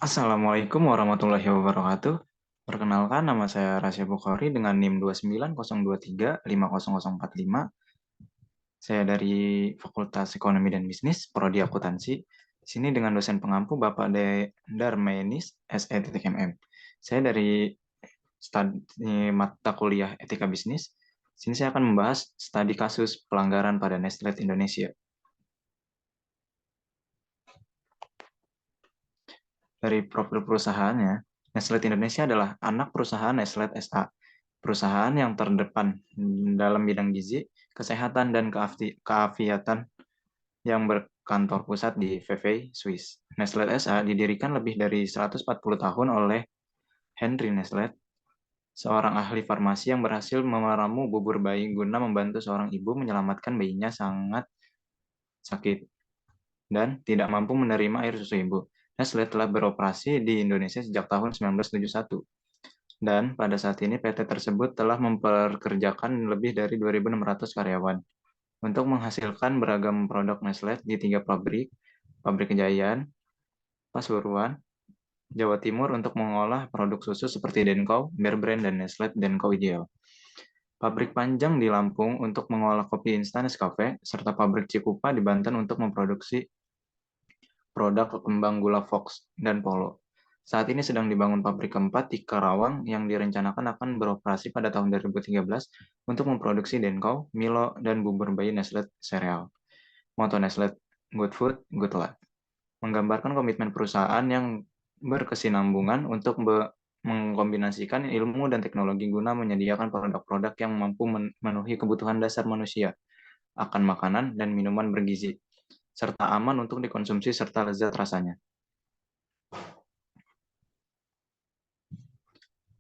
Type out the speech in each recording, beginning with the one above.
Assalamualaikum warahmatullahi wabarakatuh. Perkenalkan, nama saya Rasya Bukhari dengan NIM 29023500045. Saya dari Fakultas Ekonomi dan Bisnis, Prodi Akuntansi. Di sini dengan dosen pengampu Bapak Darmaenis, SE.MM. Saya dari studi mata kuliah Etika Bisnis. Di sini saya akan membahas studi kasus pelanggaran pada Nestlé Indonesia. Dari profil perusahaannya, Nestlé Indonesia adalah anak perusahaan Nestlé SA, perusahaan yang terdepan dalam bidang gizi, kesehatan, dan keafiatan yang berkantor pusat di Vevey, Swiss. Nestlé SA didirikan lebih dari 140 tahun oleh Henry Nestlé, seorang ahli farmasi yang berhasil meramu bubur bayi guna membantu seorang ibu menyelamatkan bayinya sangat sakit dan tidak mampu menerima air susu ibu. Nestlé telah beroperasi di Indonesia sejak tahun 1971. Dan pada saat ini PT tersebut telah memperkerjakan lebih dari 2.600 karyawan untuk menghasilkan beragam produk Nestlé di 3 pabrik, pabrik Kejayaan, Pasuruan, Jawa Timur untuk mengolah produk susu seperti Denko, Bear Brand, dan Nestlé Denko Ideal. Pabrik Panjang di Lampung untuk mengolah kopi instan Nescafe, serta pabrik Cikupa di Banten untuk memproduksi produk kembang gula Fox dan Polo. Saat ini sedang dibangun pabrik keempat di Karawang yang direncanakan akan beroperasi pada tahun 2013 untuk memproduksi Denko, Milo, dan bubur bayi Nestlé sereal. Moto Nestlé, Good Food, Good Life, menggambarkan komitmen perusahaan yang berkesinambungan untuk mengkombinasikan ilmu dan teknologi guna menyediakan produk-produk yang mampu memenuhi kebutuhan dasar manusia akan makanan dan minuman bergizi, serta aman untuk dikonsumsi serta lezat rasanya.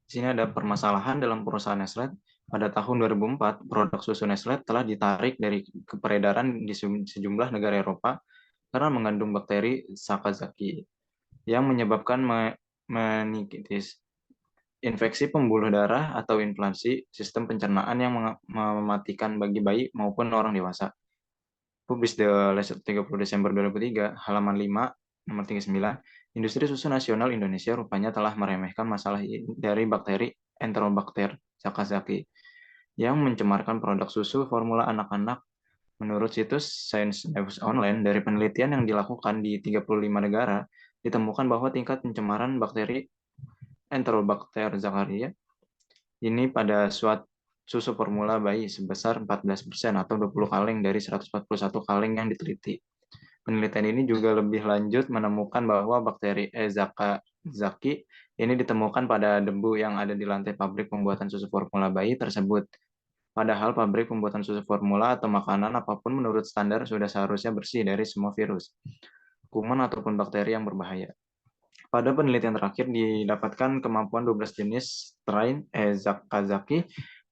Di sini ada permasalahan dalam perusahaan Nestlé. Pada tahun 2004, produk susu Nestlé telah ditarik dari peredaran di sejumlah negara Eropa karena mengandung bakteri Sakazaki yang menyebabkan meningitis, infeksi pembuluh darah atau inflamasi sistem pencernaan yang mematikan bagi bayi maupun orang dewasa. Publis The Lancet 30 Desember 2003, halaman 5, nomor 39, industri susu nasional Indonesia rupanya telah meremehkan masalah dari bakteri Enterobacter Sakazaki yang mencemarkan produk susu formula anak-anak. Menurut situs Science News Online, dari penelitian yang dilakukan di 35 negara, ditemukan bahwa tingkat pencemaran bakteri Enterobacter Zakaria ini pada susu formula bayi sebesar 14% atau 20 kaleng dari 141 kaleng yang diteliti. Penelitian ini juga lebih lanjut menemukan bahwa bakteri Ezakazaki ini ditemukan pada debu yang ada di lantai pabrik pembuatan susu formula bayi tersebut. Padahal pabrik pembuatan susu formula atau makanan apapun menurut standar sudah seharusnya bersih dari semua virus, kuman ataupun bakteri yang berbahaya. Pada penelitian terakhir didapatkan kemampuan 12 jenis strain Ezakazaki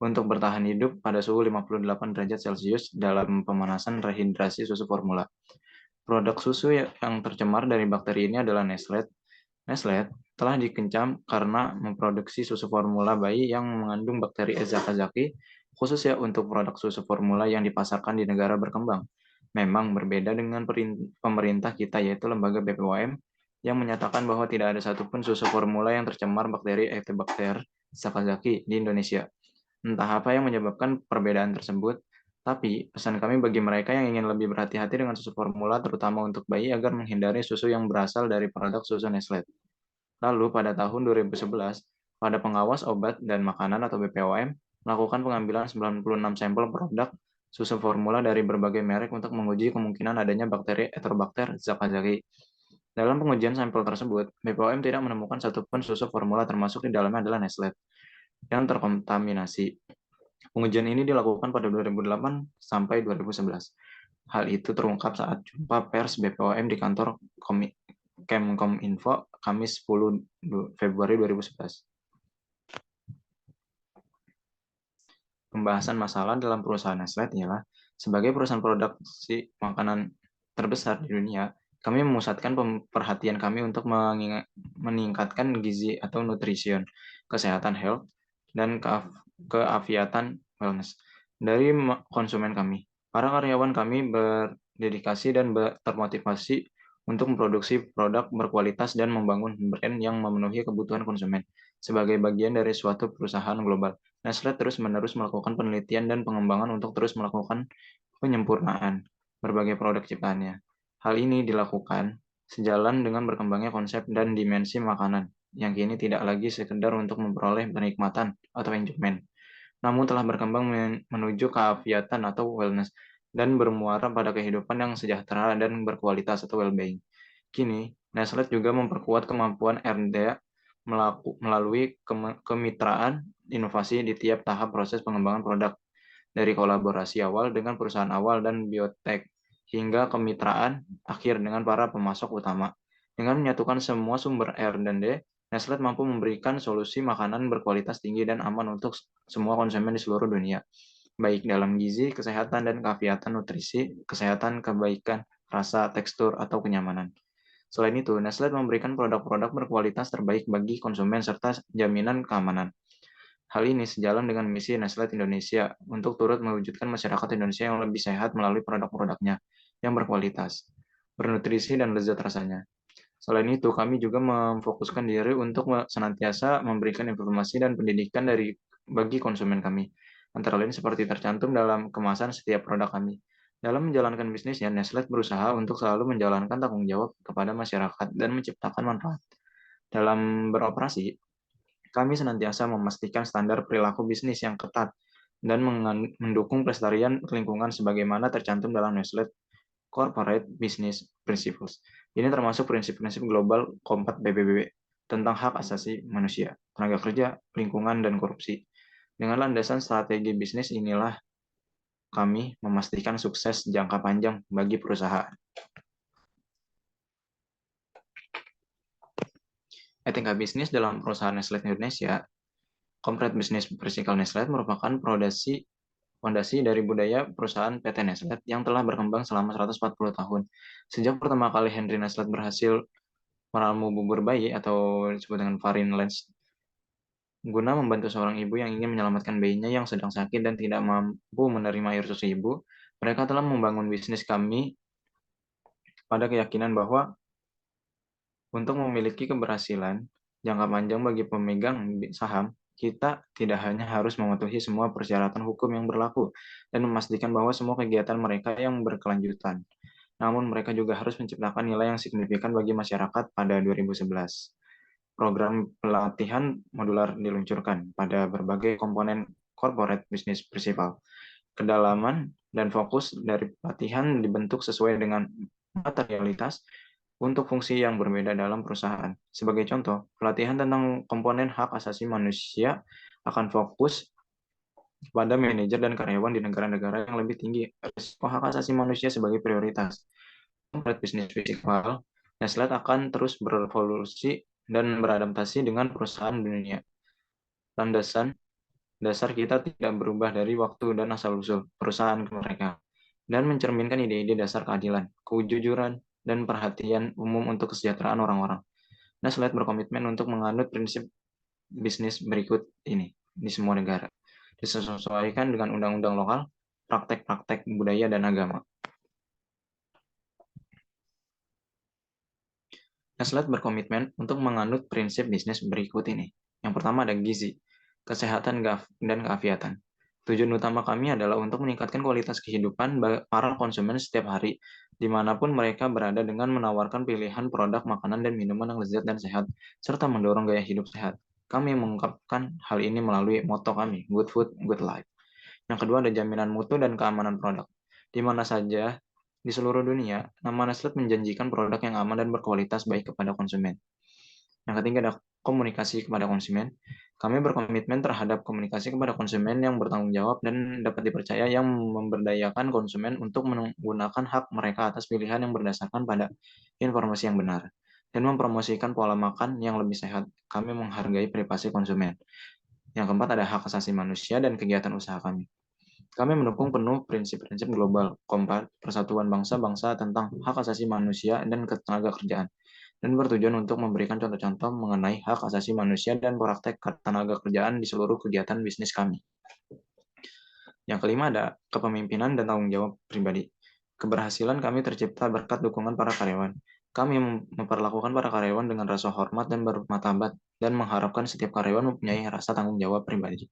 untuk bertahan hidup pada suhu 58 derajat Celcius dalam pemanasan rehidrasi susu formula. Produk susu yang tercemar dari bakteri ini adalah Nestlé. Nestlé telah dikencam karena memproduksi susu formula bayi yang mengandung bakteri Ezakazaki, khusus ya untuk produk susu formula yang dipasarkan di negara berkembang. Memang berbeda dengan pemerintah kita, yaitu lembaga BPOM, yang menyatakan bahwa tidak ada satupun susu formula yang tercemar bakteri Ectobacter Sakazaki di Indonesia. Entah apa yang menyebabkan perbedaan tersebut, tapi pesan kami bagi mereka yang ingin lebih berhati-hati dengan susu formula, terutama untuk bayi, agar menghindari susu yang berasal dari produk susu Nestlé. Lalu pada tahun 2011, pada pengawas obat dan makanan atau BPOM melakukan pengambilan 96 sampel produk susu formula dari berbagai merek untuk menguji kemungkinan adanya bakteri Enterobacter Sakazaki. Dalam pengujian sampel tersebut, BPOM tidak menemukan satupun susu formula termasuk di dalamnya adalah Nestlé yang terkontaminasi. Pengujian ini dilakukan pada 2008 sampai 2011. Hal itu terungkap saat jumpa pers BPOM di kantor Kemkominfo Kamis 10 Februari 2011. Pembahasan masalah dalam perusahaan Nestlé ialah sebagai perusahaan produksi makanan terbesar di dunia, kami memusatkan perhatian kami untuk meningkatkan gizi atau nutrition, kesehatan health, dan keafiatan wellness dari konsumen kami. Para karyawan kami berdedikasi dan termotivasi untuk memproduksi produk berkualitas dan membangun brand yang memenuhi kebutuhan konsumen. Sebagai bagian dari suatu perusahaan global, Nestle terus-menerus melakukan penelitian dan pengembangan untuk terus melakukan penyempurnaan berbagai produk ciptaannya. Hal ini dilakukan sejalan dengan berkembangnya konsep dan dimensi makanan, yang kini tidak lagi sekedar untuk memperoleh penikmatan atau enjoyment, namun telah berkembang menuju keafiatan atau wellness, dan bermuara pada kehidupan yang sejahtera dan berkualitas atau well-being. Kini, Nestle juga memperkuat kemampuan R&D melalui kemitraan inovasi di tiap tahap proses pengembangan produk, dari kolaborasi awal dengan perusahaan awal dan biotek, hingga kemitraan akhir dengan para pemasok utama. Dengan menyatukan semua sumber R&D, Nestle mampu memberikan solusi makanan berkualitas tinggi dan aman untuk semua konsumen di seluruh dunia, baik dalam gizi, kesehatan, dan keafiatan nutrisi, kesehatan, kebaikan, rasa, tekstur, atau kenyamanan. Selain itu, Nestle memberikan produk-produk berkualitas terbaik bagi konsumen serta jaminan keamanan. Hal ini sejalan dengan misi Nestle Indonesia untuk turut mewujudkan masyarakat Indonesia yang lebih sehat melalui produk-produknya yang berkualitas, bernutrisi, dan lezat rasanya. Selain itu, kami juga memfokuskan diri untuk senantiasa memberikan informasi dan pendidikan bagi konsumen kami, antara lain seperti tercantum dalam kemasan setiap produk kami. Dalam menjalankan bisnisnya, Nestle berusaha untuk selalu menjalankan tanggung jawab kepada masyarakat dan menciptakan manfaat. Dalam beroperasi, kami senantiasa memastikan standar perilaku bisnis yang ketat dan mendukung pelestarian lingkungan sebagaimana tercantum dalam Nestle Corporate Business Principles. Ini termasuk prinsip-prinsip global Compact PBB tentang hak asasi manusia, tenaga kerja, lingkungan, dan korupsi. Dengan landasan strategi bisnis inilah kami memastikan sukses jangka panjang bagi perusahaan. Etika bisnis dalam perusahaan Nestle Indonesia, Corporate Business Principles Nestle merupakan fondasi dari budaya perusahaan PT Nestle yang telah berkembang selama 140 tahun. Sejak pertama kali Henry Nestle berhasil meramu bubur bayi atau disebut dengan Farin Lens guna membantu seorang ibu yang ingin menyelamatkan bayinya yang sedang sakit dan tidak mampu menerima air susu ibu, mereka telah membangun bisnis kami pada keyakinan bahwa untuk memiliki keberhasilan jangka panjang bagi pemegang saham, kita tidak hanya harus mematuhi semua persyaratan hukum yang berlaku dan memastikan bahwa semua kegiatan mereka yang berkelanjutan, namun mereka juga harus menciptakan nilai yang signifikan bagi masyarakat. Pada 2011, program pelatihan modular diluncurkan pada berbagai komponen corporate business principle. Kedalaman dan fokus dari pelatihan dibentuk sesuai dengan materialitas untuk fungsi yang berbeda dalam perusahaan. Sebagai contoh, pelatihan tentang komponen hak asasi manusia akan fokus pada manajer dan karyawan di negara-negara yang lebih tinggi risiko hak asasi manusia sebagai prioritas. Corporate Business Physical, Nestle akan terus berevolusi dan beradaptasi dengan perusahaan dunia. Landasan dasar kita tidak berubah dari waktu dan asal-usul perusahaan ke mereka, dan mencerminkan ide-ide dasar keadilan, kejujuran, dan perhatian umum untuk kesejahteraan orang-orang. Nestle berkomitmen untuk menganut prinsip bisnis berikut ini di semua negara, disesuaikan dengan undang-undang lokal, praktek-praktek budaya, dan agama. Nestle berkomitmen untuk menganut prinsip bisnis berikut ini. Yang pertama ada gizi, kesehatan, dan keafiatan. Tujuan utama kami adalah untuk meningkatkan kualitas kehidupan para konsumen setiap hari, dimanapun mereka berada dengan menawarkan pilihan produk makanan dan minuman yang lezat dan sehat, serta mendorong gaya hidup sehat. Kami mengungkapkan hal ini melalui moto kami, Good Food, Good Life. Yang kedua ada jaminan mutu dan keamanan produk. Di mana saja di seluruh dunia, nama Nestle menjanjikan produk yang aman dan berkualitas baik kepada konsumen. Yang ketiga ada komunikasi kepada konsumen. Kami berkomitmen terhadap komunikasi kepada konsumen yang bertanggung jawab dan dapat dipercaya, yang memberdayakan konsumen untuk menggunakan hak mereka atas pilihan yang berdasarkan pada informasi yang benar, dan mempromosikan pola makan yang lebih sehat. Kami menghargai privasi konsumen. Yang keempat ada hak asasi manusia dan kegiatan usaha kami. Kami mendukung penuh prinsip-prinsip global Compact, Persatuan Bangsa-Bangsa tentang hak asasi manusia dan ketenaga kerjaan, dan bertujuan untuk memberikan contoh-contoh mengenai hak asasi manusia dan praktek tenaga kerjaan di seluruh kegiatan bisnis kami. Yang kelima ada kepemimpinan dan tanggung jawab pribadi. Keberhasilan kami tercipta berkat dukungan para karyawan. Kami memperlakukan para karyawan dengan rasa hormat dan bermartabat dan mengharapkan setiap karyawan mempunyai rasa tanggung jawab pribadi.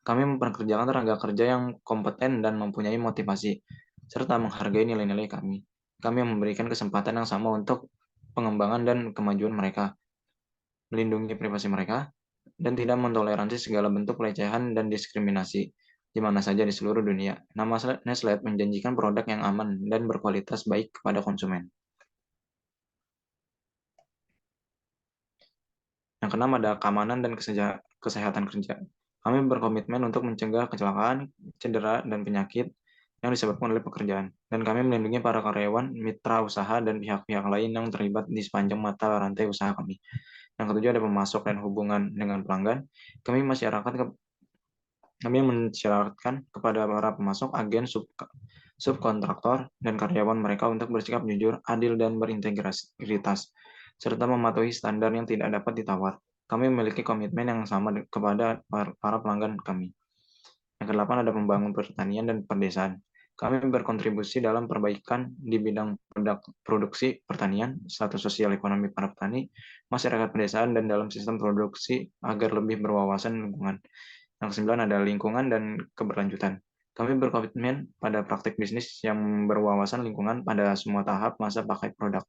Kami memperkerjakan tenaga kerja yang kompeten dan mempunyai motivasi, serta menghargai nilai-nilai kami. Kami memberikan kesempatan yang sama untuk pengembangan dan kemajuan mereka, melindungi privasi mereka, dan tidak mentoleransi segala bentuk pelecehan dan diskriminasi di mana saja di seluruh dunia. Nama Nestle menjanjikan produk yang aman dan berkualitas baik kepada konsumen. Yang keenam ada keamanan dan kesehatan kerja. Kami berkomitmen untuk mencegah kecelakaan, cedera, dan penyakit yang disebabkan oleh pekerjaan. Dan kami melindungi para karyawan, mitra usaha, dan pihak-pihak lain yang terlibat di sepanjang mata rantai usaha kami. Yang ketujuh ada pemasok dan hubungan dengan pelanggan. Kami mensyaratkan kepada para pemasok, agen, subkontraktor, dan karyawan mereka untuk bersikap jujur, adil, dan berintegritas, serta mematuhi standar yang tidak dapat ditawar. Kami memiliki komitmen yang sama kepada para pelanggan kami. Yang kedelapan ada pembangun pertanian dan perdesaan. Kami berkontribusi dalam perbaikan di bidang produksi pertanian, status sosial ekonomi para petani, masyarakat pedesaan, dan dalam sistem produksi agar lebih berwawasan lingkungan. Yang kesembilan ada lingkungan dan keberlanjutan. Kami berkomitmen pada praktik bisnis yang berwawasan lingkungan pada semua tahap masa pakai produk.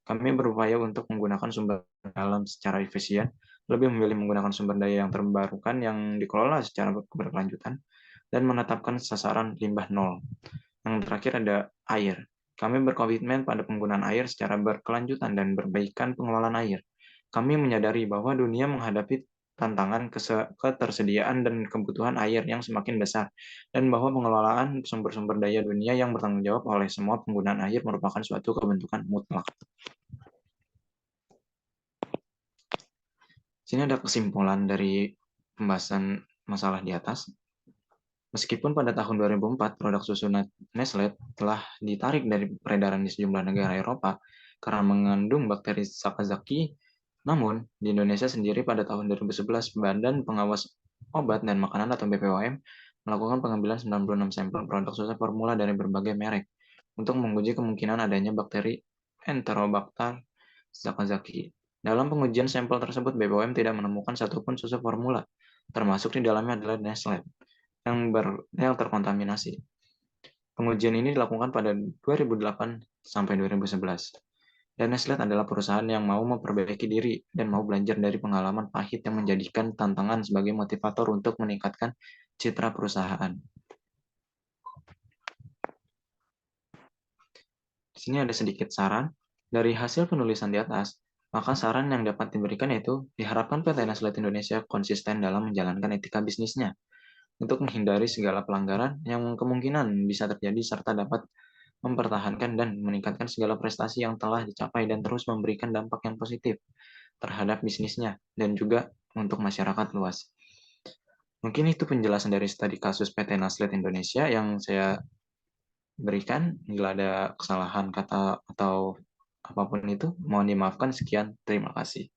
Kami berupaya untuk menggunakan sumber alam secara efisien, lebih memilih menggunakan sumber daya yang terbarukan yang dikelola secara berkelanjutan, dan menetapkan sasaran limbah nol. Yang terakhir ada air. Kami berkomitmen pada penggunaan air secara berkelanjutan dan perbaikan pengelolaan air. Kami menyadari bahwa dunia menghadapi tantangan ketersediaan dan kebutuhan air yang semakin besar, dan bahwa pengelolaan sumber-sumber daya dunia yang bertanggung jawab oleh semua penggunaan air merupakan suatu kebentukan mutlak. Sini ada kesimpulan dari pembahasan masalah di atas. Meskipun pada tahun 2004 produk susu Nestle telah ditarik dari peredaran di sejumlah negara Eropa karena mengandung bakteri Sakazaki, namun di Indonesia sendiri pada tahun 2011 Badan Pengawas Obat dan Makanan atau BPOM melakukan pengambilan 96 sampel produk susu formula dari berbagai merek untuk menguji kemungkinan adanya bakteri Enterobacter Sakazaki. Dalam pengujian sampel tersebut, BPOM tidak menemukan satupun susu formula, termasuk di dalamnya adalah Nestle yang terkontaminasi. Pengujian ini dilakukan pada 2008 sampai 2011. Dan Nestle adalah perusahaan yang mau memperbaiki diri dan mau belajar dari pengalaman pahit yang menjadikan tantangan sebagai motivator untuk meningkatkan citra perusahaan. Di sini ada sedikit saran. Dari hasil penulisan di atas, maka saran yang dapat diberikan yaitu diharapkan PT Nestle Indonesia konsisten dalam menjalankan etika bisnisnya untuk menghindari segala pelanggaran yang kemungkinan bisa terjadi serta dapat mempertahankan dan meningkatkan segala prestasi yang telah dicapai dan terus memberikan dampak yang positif terhadap bisnisnya dan juga untuk masyarakat luas. Mungkin itu penjelasan dari studi kasus PT Nestle Indonesia yang saya berikan. Bila ada kesalahan kata atau apapun itu, mohon dimaafkan. Sekian, terima kasih.